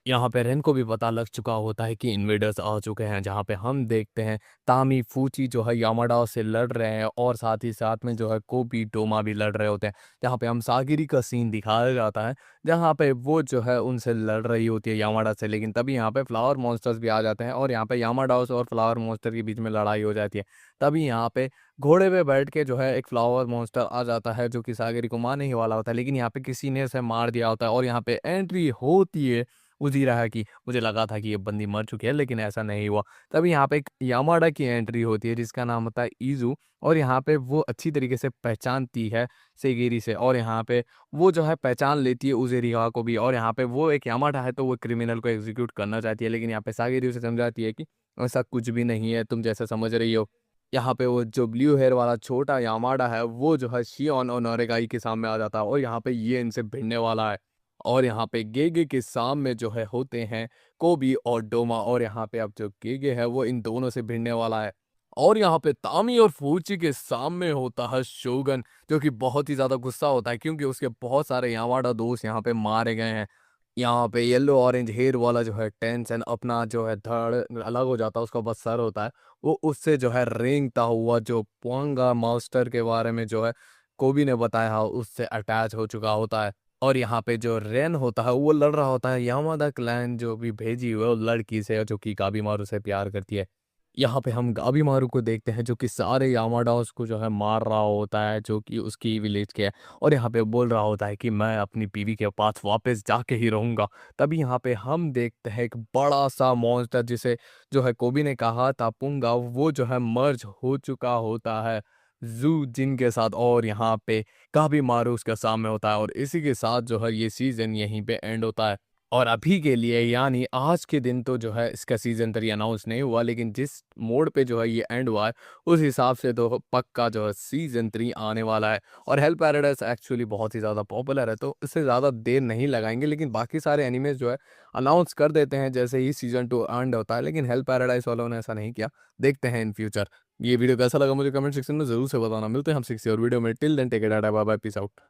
यहाँ पे रेन को भी पता लग चुका होता है कि इन्वेडर्स आ चुके हैं, जहाँ पे हम देखते हैं तामी फूची जो है यामाडा से लड़ रहे हैं और साथ ही साथ में जो है कोबी डोमा भी लड़ रहे होते हैं। जहाँ पे हम सागिरी का सीन दिखाया जाता है, जहाँ पे वो जो है उनसे लड़ रही होती है यामाडा से, लेकिन तभी यहाँ पे फ्लावर मॉन्स्टर्स भी आ जाते हैं और यहाँ पे यामाडास और फ्लावर मॉन्स्टर के बीच में लड़ाई हो जाती है। तभी यहाँ पे घोड़े पे बैठ के जो है एक फ्लावर मॉन्स्टर आ जाता है जो कि सागिरी को मारने ही वाला होता है, लेकिन यहाँ पे किसी ने इसे मार दिया होता है और यहाँ पे एंट्री होती है उज़ीरा की। मुझे लगा था कि ये बंदी मर चुकी है, लेकिन ऐसा नहीं हुआ। तभी यहाँ पे एक यामाडा की एंट्री होती है जिसका नाम होता है इज़ू, और यहाँ पे वो अच्छी तरीके से पहचानती है सेगिरी से, और यहाँ पे वो जो है पहचान लेती है उज़ेरिया को भी, और यहाँ पे वो एक यामाडा है तो वो क्रिमिनल को एग्ज़ीक्यूट करना चाहती है, लेकिन यहाँ पे सागिरी उसे समझाती है कि ऐसा कुछ भी नहीं है तुम जैसा समझ रही हो। यहाँ पे वो जो ब्लू हेयर वाला छोटा यामाडा है वो जो है शियोन और नोरेगाई के सामने आ जाता है और यहाँ पे ये इनसे भिड़ने वाला है। और यहाँ पे गेगे के सामने जो है होते हैं कोबी और डोमा, और यहाँ पे अब जो गेगे है वो इन दोनों से भिड़ने वाला है। और यहाँ पे तामी और फूची के सामने होता है शोगन, जो कि बहुत ही ज़्यादा गुस्सा होता है क्योंकि उसके बहुत सारे यामाडा दोस्त यहाँ पे मारे गए हैं। यहाँ पे येलो ऑरेंज हेयर वाला जो है टेंशन अपना जो है धड़ अलग हो जाता है, उसका बस सर होता है। वो उससे जो है रेंगता हुआ जो पोंगा मास्टर के बारे में जो है कोबी ने बताया उससे अटैच हो चुका होता है। और यहाँ पे जो रेन होता है वो लड़ रहा होता है यामादा क्लैन जो भी भेजी हुई है वो लड़की से जो कि गाबीमारू से प्यार करती है। यहाँ पे हम गाबीमारू को देखते हैं जो कि सारे यामाडास को जो है मार रहा होता है जो कि उसकी विलेज के है, और यहाँ पे बोल रहा होता है कि मैं अपनी बीवी के पास वापस जाके ही रहूँगा। तभी यहाँ पे हम देखते हैं एक बड़ा-सा मॉन्स्टर जिसे जो है कोबी ने कहा था पुंगा, वो जो है मर्ज हो चुका होता है ज़ू जिन के साथ, और यहाँ पे गाबीमारू उसके सामने होता है, और इसी के साथ जो है ये सीज़न यहीं पे एंड होता है। और अभी के लिए यानी आज के दिन तो जो है इसका सीज़न 3 अनाउंस नहीं हुआ, लेकिन जिस मोड पे जो है ये एंड हुआ है, उस हिसाब से तो पक्का जो है सीज़न 3 आने वाला है। और हेल पैराडाइज़ एक्चुअली बहुत ही ज़्यादा पॉपुलर है, तो इससे ज़्यादा देर नहीं लगाएँगे, लेकिन बाकी सारे एनिमेज़ जो है अनाउंस कर देते हैं जैसे ही सीज़न 2 एंड होता है, लेकिन हेल पैराडाइज़ वालों ने ऐसा नहीं किया। देखते हैं इन फ्यूचर। ये वीडियो कैसा लगा मुझे कमेंट सेक्शन में ज़रूर से बताना। मिलते हैं हम 6 और वीडियो में, till then take care, tata bye bye, peace out.